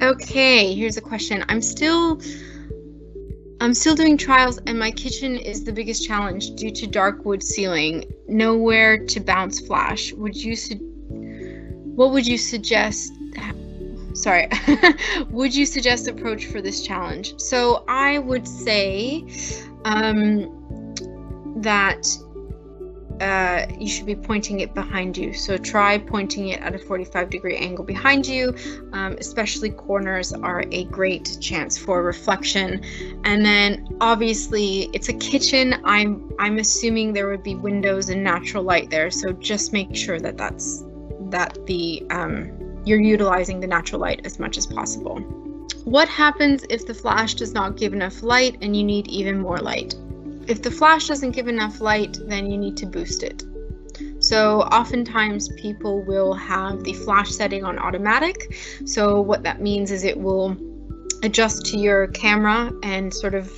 Okay, here's a question. I'm still doing trials, and my kitchen is the biggest challenge due to dark wood ceiling. Nowhere to bounce flash. What would you suggest? Sorry. Would you suggest approach for this challenge? So I would say that you should be pointing it behind you. So try pointing it at a 45-degree angle behind you. Especially corners are a great chance for reflection. And then obviously it's a kitchen. I'm assuming there would be windows and natural light there. So just make sure that you're utilizing the natural light as much as possible. What happens if the flash does not give enough light and you need even more light? If the flash doesn't give enough light, then you need to boost it. So oftentimes people will have the flash setting on automatic. So what that means is it will adjust to your camera and sort of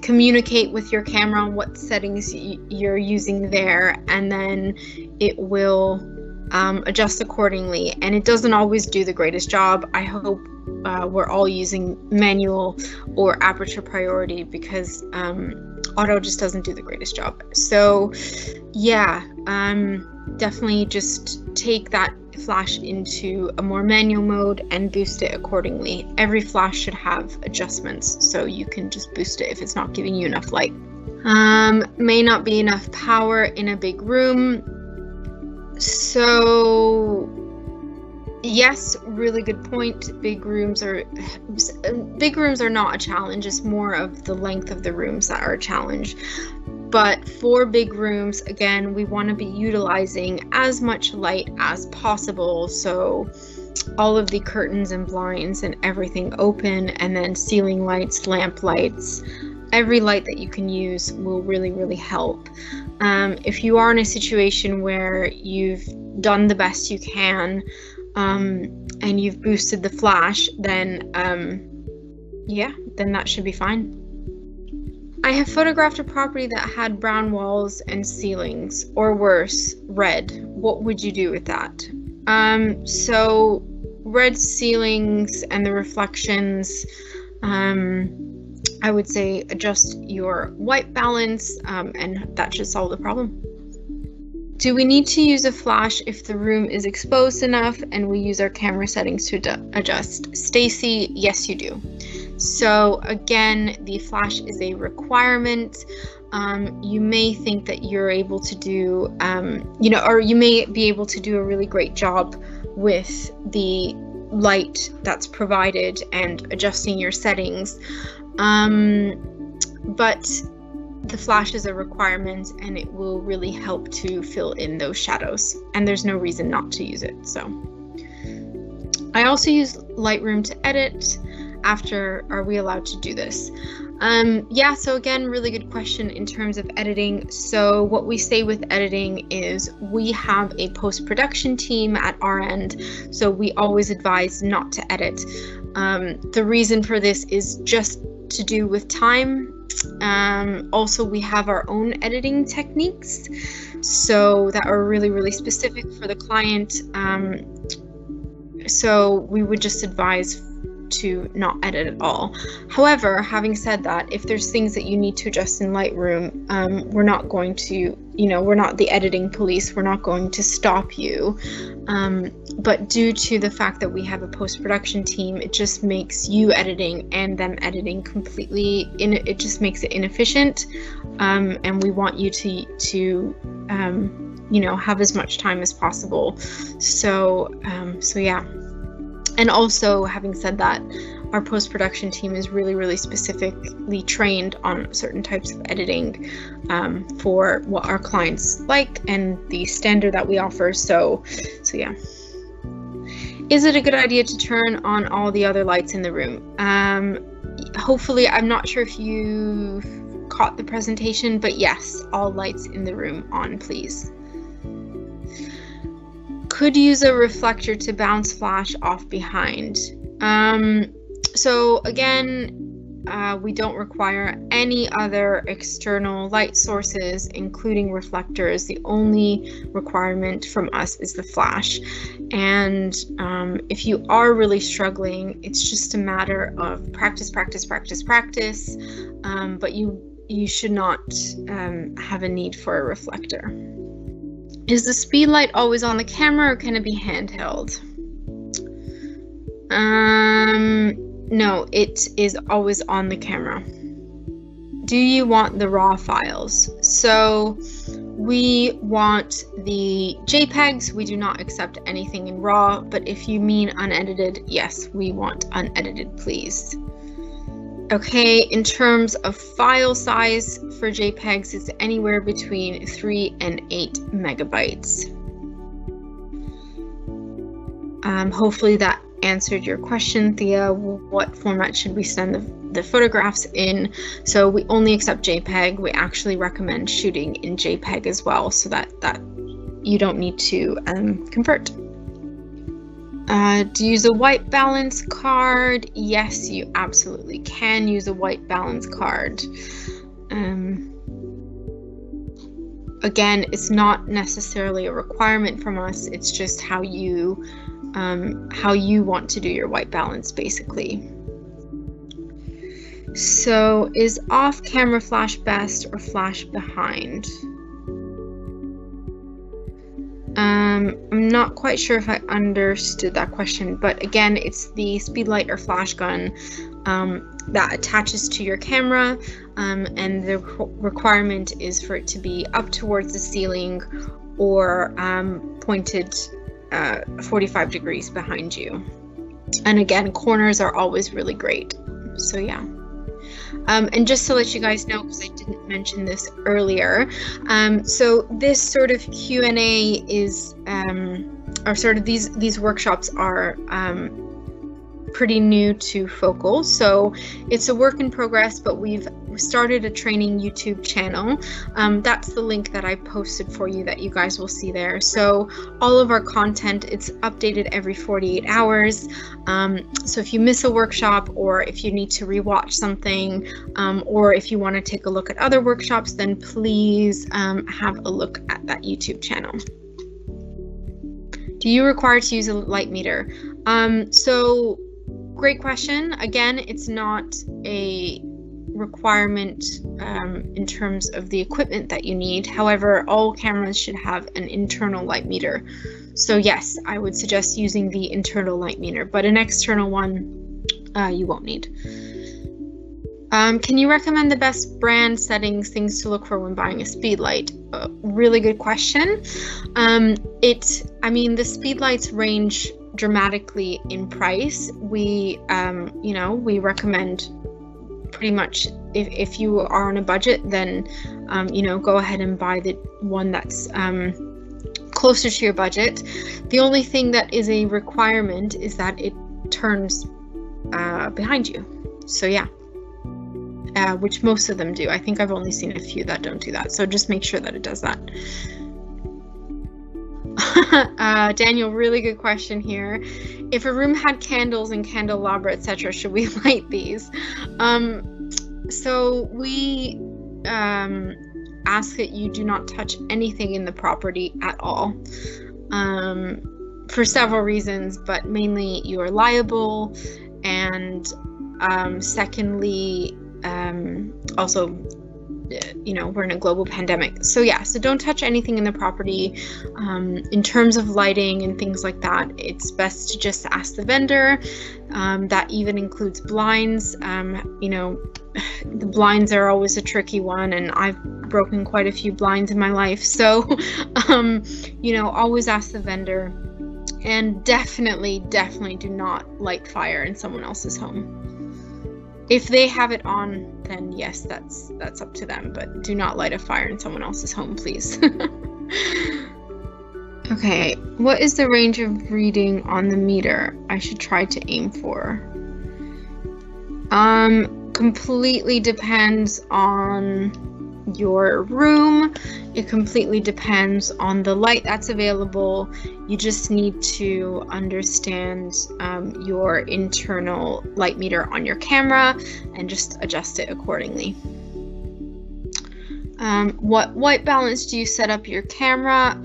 communicate with your camera on what settings you're using there, and then it will adjust accordingly. And it doesn't always do the greatest job. I hope we're all using manual or aperture priority, because auto just doesn't do the greatest job. So yeah, definitely just take that flash into a more manual mode and boost it accordingly. Every flash should have adjustments, so you can just boost it if it's not giving you enough light. May not be enough power in a big room. So yes, really good point. Big rooms are not a challenge. It's more of the length of the rooms that are a challenge. But for big rooms, again, we want to be utilizing as much light as possible. So all of the curtains and blinds and everything open, and then ceiling lights, lamp lights, every light that you can use will really, really help. If you are in a situation where you've done the best you can, and you've boosted the flash, then that should be fine. I have photographed a property that had brown walls and ceilings, or worse, red. What would you do with that? So red ceilings and the reflections, I would say adjust your white balance, and that should solve the problem. Do we need to use a flash if the room is exposed enough and we use our camera settings to adjust? Stacy, yes you do. So again, the flash is a requirement. You may think that you're able to do, or you may be able to do a really great job with the light that's provided and adjusting your settings. But the flash is a requirement, and it will really help to fill in those shadows, and there's no reason not to use it. So I also use Lightroom to edit. Are we allowed to do this? Yeah, so again, really good question in terms of editing. So what we say with editing is we have a post-production team at our end, so we always advise not to edit. The reason for this is just to do with time. Also, we have our own editing techniques, so that are really, really specific for the client. So we would just advise to not edit at all. However, having said that, if there's things that you need to adjust in Lightroom, we're not going to, we're not the editing police, we're not going to stop you. But due to the fact that we have a post-production team, it just makes you editing and them editing completely, it just makes it inefficient. And we want you to have as much time as possible. So yeah. And also, having said that, our post-production team is really, really specifically trained on certain types of editing for what our clients like and the standard that we offer. So yeah. Is it a good idea to turn on all the other lights in the room? Hopefully, I'm not sure if you caught the presentation, but yes, all lights in the room on, please. Could use a reflector to bounce flash off behind. So again, we don't require any other external light sources, including reflectors. The only requirement from us is the flash. And if you are really struggling, it's just a matter of practice, practice, practice, practice. But you should not have a need for a reflector. Is the speed light always on the camera, or can it be handheld? No, it is always on the camera. Do you want the RAW files? So we want the JPEGs. We do not accept anything in RAW, but if you mean unedited, yes, we want unedited, please. Okay, in terms of file size for JPEGs, it's anywhere between 3 and 8 megabytes. Hopefully that answered your question, Thea. What format should we send the photographs in? So we only accept JPEG. We actually recommend shooting in JPEG as well, so that you don't need to convert. Do you use a white balance card? Yes, you absolutely can use a white balance card. Again, it's not necessarily a requirement from us. It's just how you want to do your white balance, basically. So is off-camera flash best or flash behind? I'm not quite sure if I understood that question, but again, it's the speedlight or flash gun that attaches to your camera, and the requirement is for it to be up towards the ceiling or pointed 45 degrees behind you. And again, corners are always really great. So yeah. And just to let you guys know, because I didn't mention this earlier, so this sort of Q&A is, or sort of these workshops are pretty new to Focal, so it's a work in progress, but we've started a training YouTube channel. That's the link that I posted for you that you guys will see there. So all of our content, it's updated every 48 hours. So if you miss a workshop, or if you need to rewatch something, or if you want to take a look at other workshops, then please have a look at that YouTube channel. Do you require to use a light meter? So great question. Again, it's not a requirement in terms of the equipment that you need. However, all cameras should have an internal light meter. So yes, I would suggest using the internal light meter, but an external one you won't need. Can you recommend the best brand settings, things to look for when buying a speedlight? Really good question. I mean, the speedlights range dramatically in price. We we recommend pretty much if you are on a budget, then go ahead and buy the one that's closer to your budget. The only thing that is a requirement is that it turns behind you. So yeah, which most of them do. I think I've only seen a few that don't do that, so just make sure that it does that. Daniel, really good question here. If a room had candles and candelabra, etc., should we light these? So we ask that you do not touch anything in the property at all, for several reasons, but mainly you are liable, and secondly, also, we're in a global pandemic. So yeah, so don't touch anything in the property. In terms of lighting and things like that, it's best to just ask the vendor. That even includes blinds. The blinds are always a tricky one, and I've broken quite a few blinds in my life. So, always ask the vendor, and definitely do not light fire in someone else's home. If they have it on, then yes, that's up to them, but do not light a fire in someone else's home, please. Okay, what is the range of reading on the meter I should try to aim for? Completely depends on your room. It completely depends on the light that's available. You just need to understand your internal light meter on your camera and just adjust it accordingly. What white balance do you set up your camera?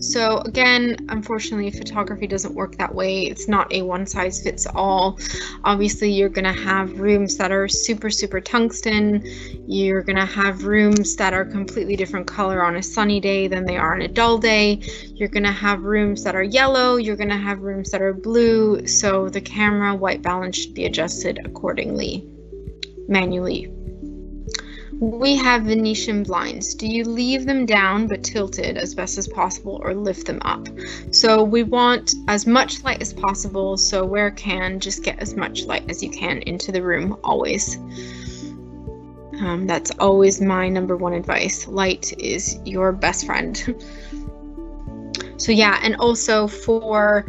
So again, unfortunately, photography doesn't work that way. It's not a one size fits all. Obviously, you're gonna have rooms that are super tungsten. You're gonna have rooms that are completely different color on a sunny day than they are on a dull day. You're gonna have rooms that are yellow. You're gonna have rooms that are blue. So the camera white balance should be adjusted accordingly, manually. We have Venetian blinds. Do you leave them down but tilted as best as possible or lift them up? So we want as much light as possible, so where can, just get as much light as you can into the room always. That's always my number one advice. Light is your best friend. So yeah, and also for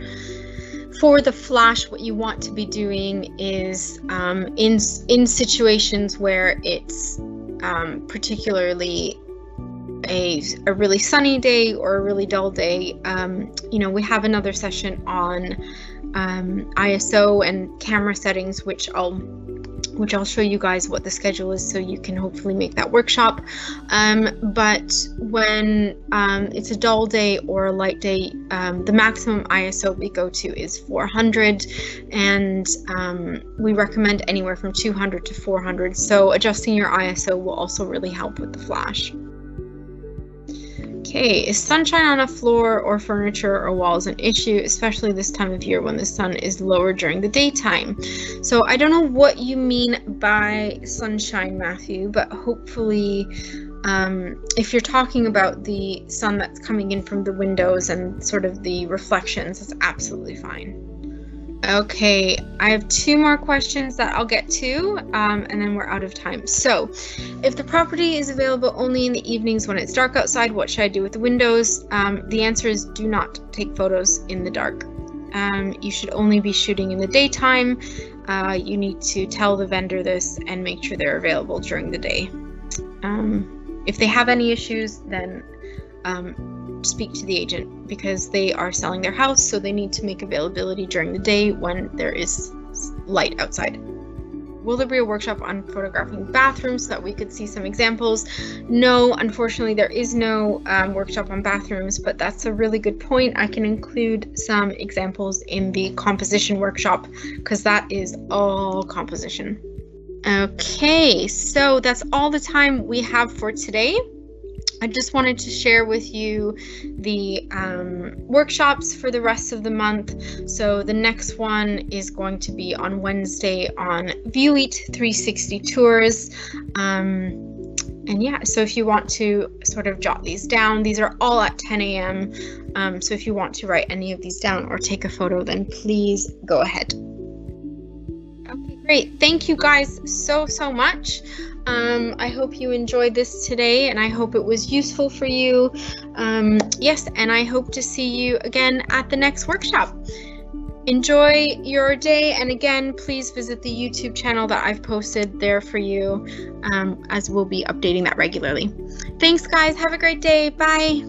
the flash, what you want to be doing is in situations where it's particularly a really sunny day or a really dull day. You know, we have another session on ISO and camera settings, which I'll show you guys what the schedule is, so you can hopefully make that workshop. But when it's a dull day or a light day, the maximum ISO we go to is 400, and we recommend anywhere from 200 to 400. So adjusting your ISO will also really help with the flash. Okay, is sunshine on a floor or furniture or walls an issue, especially this time of year when the sun is lower during the daytime? So I don't know what you mean by sunshine, Matthew, but hopefully if you're talking about the sun that's coming in from the windows and sort of the reflections, that's absolutely fine. Okay, I have 2 more questions that I'll get to, and then we're out of time. So, if the property is available only in the evenings when it's dark outside, what should I do with the windows? The answer is do not take photos in the dark. You should only be shooting in the daytime. You need to tell the vendor this and make sure they're available during the day. If they have any issues, then speak to the agent, because they are selling their house, so they need to make availability during the day when there is light outside. Will there be a workshop on photographing bathrooms so that we could see some examples? No, unfortunately there is no workshop on bathrooms, but that's a really good point. I can include some examples in the composition workshop, because that is all composition. Okay, so that's all the time we have for today. I just wanted to share with you the workshops for the rest of the month. So the next one is going to be on Wednesday on ViewEat 360 tours. And yeah, so if you want to sort of jot these down, these are all at 10 a.m. So if you want to write any of these down or take a photo, then please go ahead. Okay, great. Thank you guys so much. I hope you enjoyed this today, and I hope it was useful for you. Yes, and I hope to see you again at the next workshop. Enjoy your day, and again, please visit the YouTube channel that I've posted there for you, as we'll be updating that regularly. Thanks, guys. Have a great day. Bye.